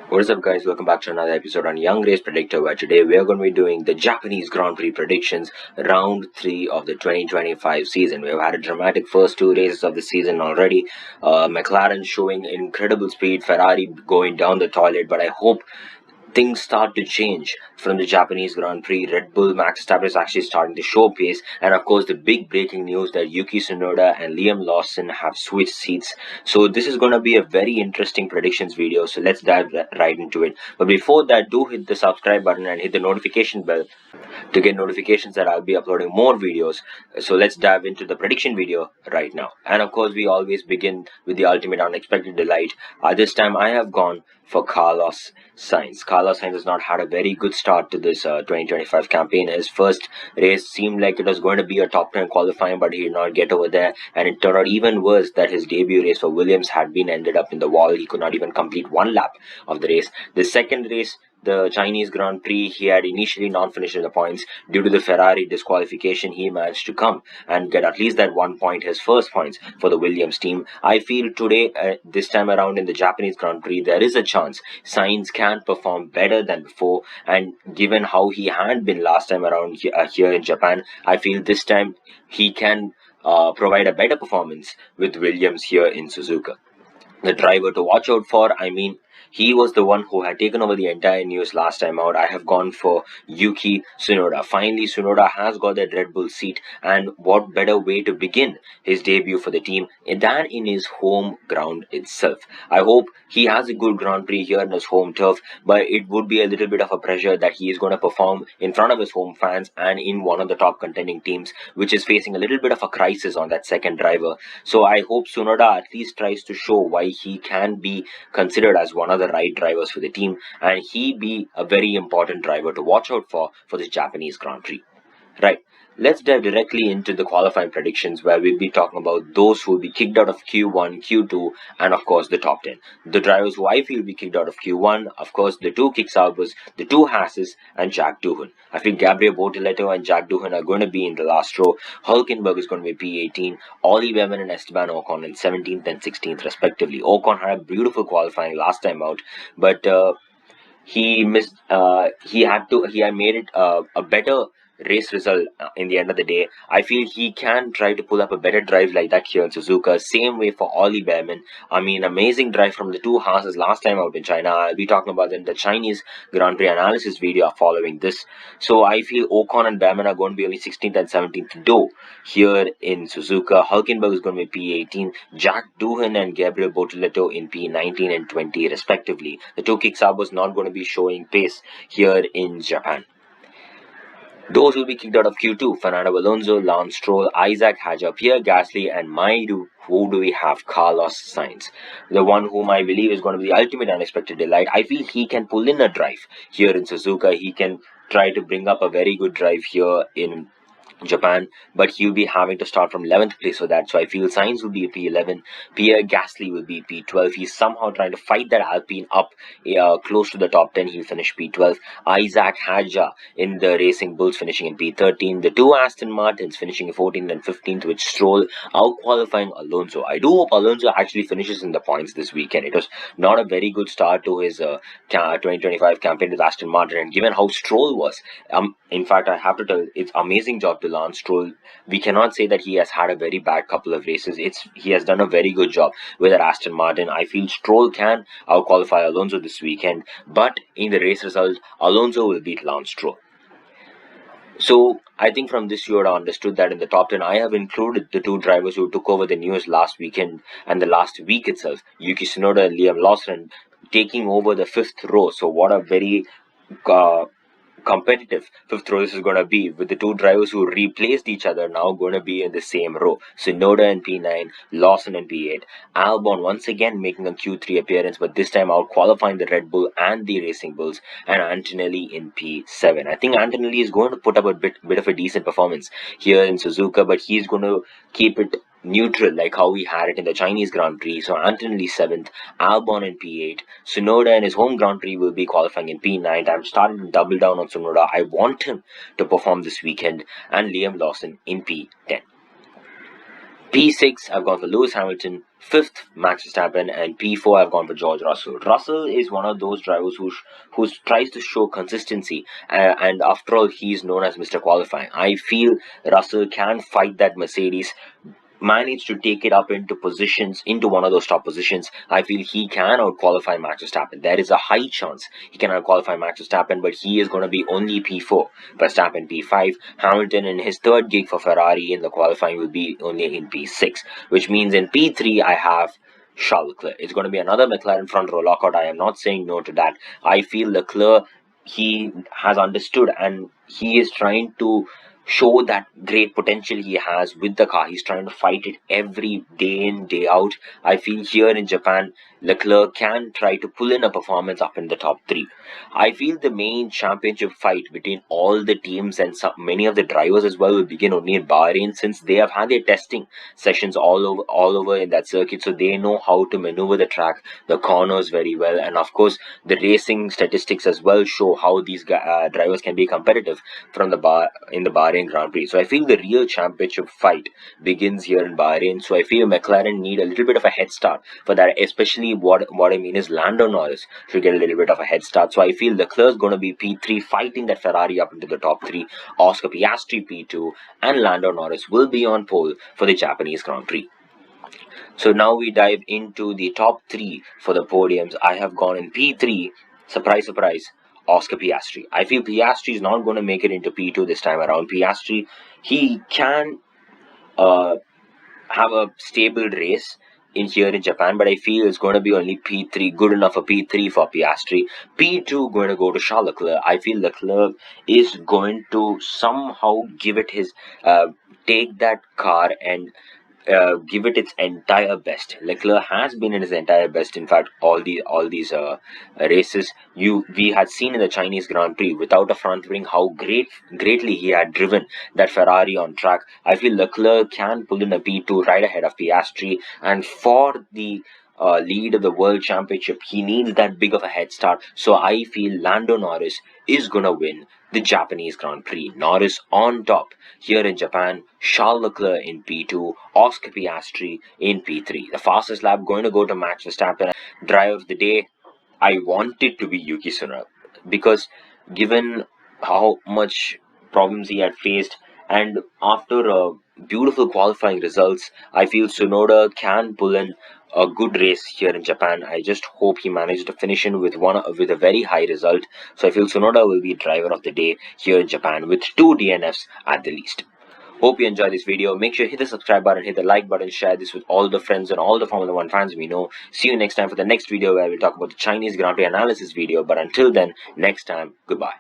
What is up, guys? Welcome back to another episode on Young Race Predictor, where today we are going to be doing the Japanese Grand Prix predictions, round 3 of the 2025 season. We have had a dramatic first two races of the season already. McLaren showing incredible speed, Ferrari going down the toilet, but I hope things start to change from the Japanese Grand Prix. Red Bull Max Verstappen is actually starting to show pace, and of course, the big breaking news that Yuki Tsunoda and Liam Lawson have switched seats. So this is going to be a very interesting predictions video. So let's dive right into it. But before that, do hit the subscribe button and hit the notification bell to get notifications that I'll be uploading more videos. So let's dive into the prediction video right now. And of course, we always begin with the ultimate unexpected delight. This time I have gone for Carlos Sainz. Carlos Sainz has not had a very good start to this 2025 campaign. His first race seemed like it was going to be a top 10 qualifying, but he did not get over there, and it turned out even worse that his debut race for Williams had been ended up in the wall. He could not even complete one lap of the race. The second race, the Chinese Grand Prix, he had initially not finished in the points. Due to the Ferrari disqualification, he managed to come and get at least that 1 point, his first points for the Williams team. I feel today, this time around in the Japanese Grand Prix, there is a chance Sainz can perform better than before, and given how he had been last time around here in Japan, I feel this time he can provide a better performance with Williams here in Suzuka. The driver to watch out for, he was the one who had taken over the entire news last time out. I have gone for Yuki Tsunoda. Finally, Tsunoda has got that Red Bull seat, and what better way to begin his debut for the team than in his home ground itself. I hope he has a good Grand Prix here in his home turf, but it would be a little bit of a pressure that he is going to perform in front of his home fans and in one of the top contending teams, which is facing a little bit of a crisis on that second driver. So I hope Tsunoda at least tries to show why he can be considered as one of the right drivers for the team, and he be a very important driver to watch out for this Japanese Grand Prix. Right, let's dive directly into the qualifying predictions, where we'll be talking about those who will be kicked out of Q1, Q2, and of course the top 10. The drivers who I feel will be kicked out of Q1, of course the two kick was the two Hasses and Jack Doohan. I feel Gabriel Bortoleto and Jack Doohan are going to be in the last row. Hulkenberg is going to be P18, Ollie Bevan and Esteban Ocon in 17th and 16th respectively. Ocon had a beautiful qualifying last time out, but he missed. He had made it a better race result in the end of the day. I feel he can try to pull up a better drive like that here in Suzuka. Same way for Ollie Behrman. Amazing drive from the two Haas's last time out in China. I'll be talking about in the Chinese Grand Prix analysis video following this. So I feel Ocon and Behrman are going to be only 16th and 17th though here in Suzuka. Hulkenberg is going to be P18. Jack Doohan and Gabriel Bortoleto in P19 and 20 respectively. The two kick was not going to be showing pace here in Japan. Those will be kicked out of Q2: Fernando Alonso, Lance Stroll, Isaac Hadjar, Pierre Gasly, and who do we have? Carlos Sainz. The one whom I believe is going to be the ultimate unexpected delight. I feel he can pull in a drive here in Suzuka. He can try to bring up a very good drive here in Japan, but he'll be having to start from 11th place for that. So I feel Sainz will be P11, Pierre Gasly will be P12. He's somehow trying to fight that Alpine up close to the top 10. He'll finish P12. Isaac Hadjar in the Racing Bulls finishing in P13. The two Aston Martins finishing in 14th and 15th, with Stroll out qualifying Alonso. I do hope Alonso actually finishes in the points this weekend. It was not a very good start to his 2025 campaign with Aston Martin, and given how Stroll was, in fact, I have to tell, it's amazing job to Lance Stroll. We cannot say that he has had a very bad couple of races. He has done a very good job with Aston Martin. I feel Stroll can out-qualify Alonso this weekend, but in the race result, Alonso will beat Lance Stroll. So I think from this you would have understood that in the top 10, I have included the two drivers who took over the news last weekend and the last week itself, Yuki Tsunoda and Liam Lawson, taking over the fifth row. So what a very competitive fifth row this is going to be, with the two drivers who replaced each other now going to be in the same row. Tsunoda in P9, Lawson in P8, Albon once again making a Q3 appearance, but this time out qualifying the Red Bull and the Racing Bulls, and Antonelli in P7. I think Antonelli is going to put up a bit of a decent performance here in Suzuka, but he's going to keep it neutral like how we had it in the Chinese Grand Prix. So Antonelli 7th, Albon in P8, Tsunoda in his home Grand Prix will be qualifying in P9. I'm starting to double down on Tsunoda. I want him to perform this weekend, and Liam Lawson in P10. P6, I've gone for Lewis Hamilton. Fifth, Max Verstappen, and P4, I've gone for George Russell. Russell is one of those drivers who tries to show consistency, and after all, he's known as Mr. Qualifying. I feel Russell can fight that Mercedes, managed to take it up into one of those top positions. I feel he can out qualify Max Verstappen. There is a high chance he can out qualify Max Verstappen, but he is going to be only P4. Verstappen P5. Hamilton in his third gig for Ferrari in the qualifying will be only in P6, which means in P3 I have Charles Leclerc. It's going to be another McLaren front row lockout. I am not saying no to that. I feel Leclerc, he has understood and he is trying to show that great potential he has with the car. He's trying to fight it every day in, day out. I feel here in Japan, Leclerc can try to pull in a performance up in the top three. I feel the main championship fight between all the teams and many of the drivers as well will begin only in Bahrain, since they have had their testing sessions all over in that circuit, so they know how to maneuver the track, the corners very well, and of course the racing statistics as well show how these drivers can be competitive from the Bahrain Grand Prix. So I feel the real championship fight begins here in Bahrain. So I feel McLaren need a little bit of a head start for that. Especially what I mean is Lando Norris should get a little bit of a head start. So I feel Leclerc is going to be P3, fighting that Ferrari up into the top three. Oscar Piastri P2, and Lando Norris will be on pole for the Japanese Grand Prix. So now we dive into the top three for the podiums. I have gone in P3. Surprise, surprise. Oscar Piastri. I feel Piastri is not going to make it into P2 this time around. Piastri, he can have a stable race in here in Japan, but I feel it's going to be only P3, good enough for P3 for Piastri. P2 going to go to Charles Leclerc. I feel Leclerc is going to somehow give it his take that car and give it its entire best. Leclerc has been in his entire best. In fact, all these races we had seen in the Chinese Grand Prix without a front wing how greatly he had driven that Ferrari on track. I feel Leclerc can pull in a P2 right ahead of Piastri, and for the lead of the World Championship, he needs that big of a head start. So I feel Lando Norris is gonna win the Japanese Grand Prix. Norris on top here in Japan, Charles Leclerc in P2, Oscar Piastri in P3. The fastest lap going to go to Max Verstappen. Driver of the day, I want it to be Yuki Tsunoda, because given how much problems he had faced, and after beautiful qualifying results, I feel Tsunoda can pull in a good race here in Japan. I just hope he managed to finish in with a very high result. So I feel Tsunoda will be driver of the day here in Japan with 2 DNFs at the least. Hope you enjoyed this video. Make sure you hit the subscribe button, hit the like button, share this with all the friends and all the Formula 1 fans we know. See you next time for the next video where we'll talk about the Chinese Grand Prix analysis video. But until then, next time, goodbye.